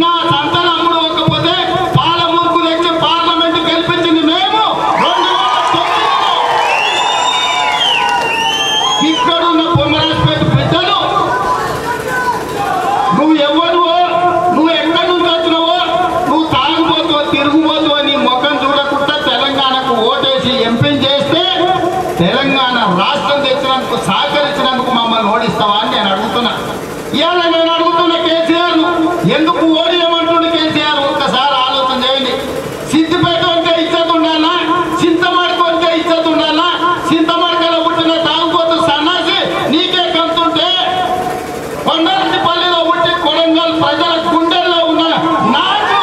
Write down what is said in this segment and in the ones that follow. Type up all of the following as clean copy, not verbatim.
నా సంతానం అమ్ముడు ఒక్కపోతే పాల మురుకు తెచ్చి పార్లమెంట్ గెలిపించింది మేము 2009లో. ఇక్కడున్న కొమరాజ్పేట బిడ్డలు నువ్వు ఎవరువో, నువ్వు ఎక్కడి నుంచి వచ్చినవో, నువ్వు తాగుబోతువో తిరుగుబోతువో నీ ముఖం చూడకుండా తెలంగాణకు ఓటేసి ఎంపీని చేస్తే తెలంగాణ రాష్ట్రం తెచ్చినందుకు సహకరించినందుకు మమ్మల్ని ఓడిస్తావా అని నేను అడుగుతున్నా. ఇవాళ నేను అడుగుతున్న కేసీఆర్ ఎందుకు ఓడియమంటుండే కేసీఆర్ ఒక్కసారి ఆలోచన చేయండి. సిద్దిపేట ఉంటే ఇచ్చత ఉండాలా, చింతమడక ఉంటే ఇచ్చత ఉండాలా? చింతమడకలో పుట్టిన తాగుబోతు సన్నాసి నీకే కంతుంటే కొండపల్లిలో పుట్టి కొడంగల్ ప్రజల గుండెల్లో ఉన్న నాకు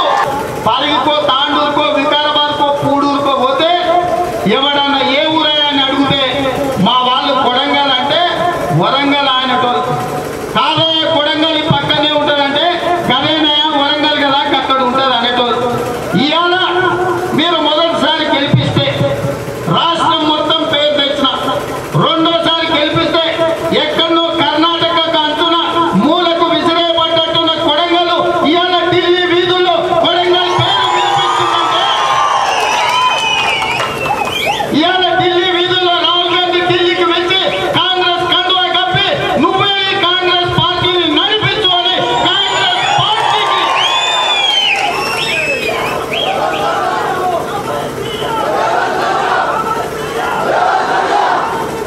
పరిగికో తాండూరుకో వికారాబాద్కో పూడూరుకో పోతే ఎవడన్నా ఏ ఊరయ్యా అని అడిగితే మా వాళ్ళు కొడంగల్ అంటే వరంగల్ ఆయనటోళ్ళు కాదే కొడంగల్ పక్కనే ఉంటుందంటే గదేనయ్యా వరంగల్ కదా అక్కడ ఉంటుంది అనేటోళ్ళు. ఇవాళ మీరు మొదటిసారి గెలిపిస్తే రాష్ట్రం మొత్తం పేరు తెచ్చిన, రెండోసారి గెలిపిస్తే ఎక్కడో కర్ణాటక అంచున మూలకు విసిరేయబడ్డట్టున్న కొడంగల్ ఇవాళ ఢిల్లీ వీధుల్లో కొడంగల్ పేరు వినిపిస్తుందంటే ఇవాళ ఢిల్లీ వీధుల్లో రాహుల్ గాంధీ ఢిల్లీకి వచ్చి కాంగ్రెస్ కండువా కప్పి నువ్వే ఈ కాంగ్రెస్ పార్టీని నడిపించు అని కాంగ్రెస్ పార్టీకి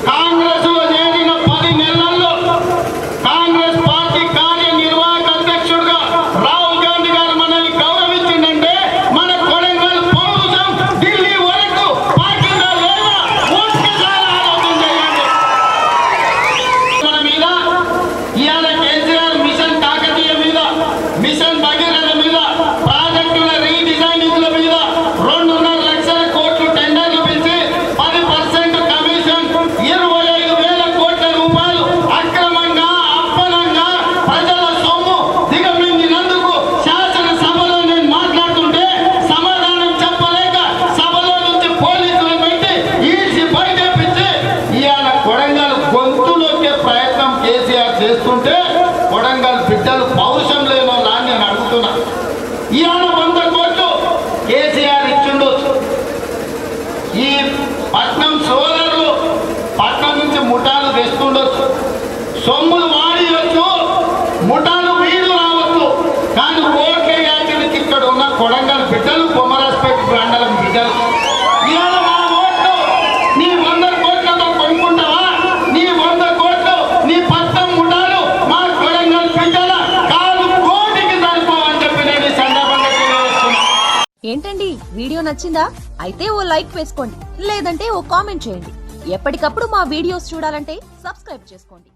కాంగ్రెస్ లో చేరిన 10 నెలల్లో కాంగ్రెస్ పార్టీ కార్యనిర్వాహక అధ్యక్షుడిగా రాహుల్ గాంధీ గారు మనల్ని గౌరవించిందంటే మన కొడంగల్ పౌరుషం ఢిల్లీ వరకు పార్టీగా లేదా ఒక్కసారి ఆలోచన చేయండి. మన మీద ఇవాళ కేసీఆర్ మిషన్ కాకతీయ మీద, మిషన్ భగీరథ మీద, ప్రాజెక్టుల రీడిజైనింగ్ల మీద 2.5 లక్షల కోట్లు టెండర్లు పిలిచి 10% కమిషన్ 25,000 కోట్ల రూపాయలు అక్రమంగా అప్పనంగా ప్రజల సొమ్ము దిగమింగినందుకు శాసనసభలో నేను మాట్లాడుతుంటే సమాధానం చెప్పలేక సభలో నుంచి పోలీసులు పెట్టి ఈడ్చి బయటపించి ఇవాళ కొడంగల్ గొంతులోకే ప్రయత్నం కేసీఆర్ చేస్తుంటే కొడంగల్ బిడ్డలు పౌరుషం లేనో అని నేను అడుగుతున్నా. ఇవాళ 100 కోట్లు కేసీఆర్ ఇచ్చిండొచ్చు. ఈ పట్నం సోదరులు పట్నం నుంచి ముఠాలు తెస్తుండొచ్చు, సొమ్ములు వాడియొచ్చు, ముఠాలు వీడు రావచ్చు. కానీ ఓట్లేయాల్సింది ఇక్కడ ఉన్న కొడంగల్ బిడ్డలు, కొమరాజ్పేట మండలం బిడ్డలు. ఇవాళ మా ఓట్లు నీ 100 కోట్లతో కొనుక్కుంటావా? నీ 100 కోట్లు నీ పట్నం ముఠాలు మా కొడంగల్ బిడ్డల కాదు కోటికి సరిపోవని చెప్పి నేను ఈ సందర్భంగా తెలియజేస్తున్నా. ఏంటండి వీడియో నచ్చిందా? అయితే ఓ లైక్ వేసుకోండి, లేదంటే ఓ కామెంట్ చేయండి. ఎప్పటికప్పుడు మా వీడియోస్ చూడాలంటే సబ్స్క్రైబ్ చేసుకోండి.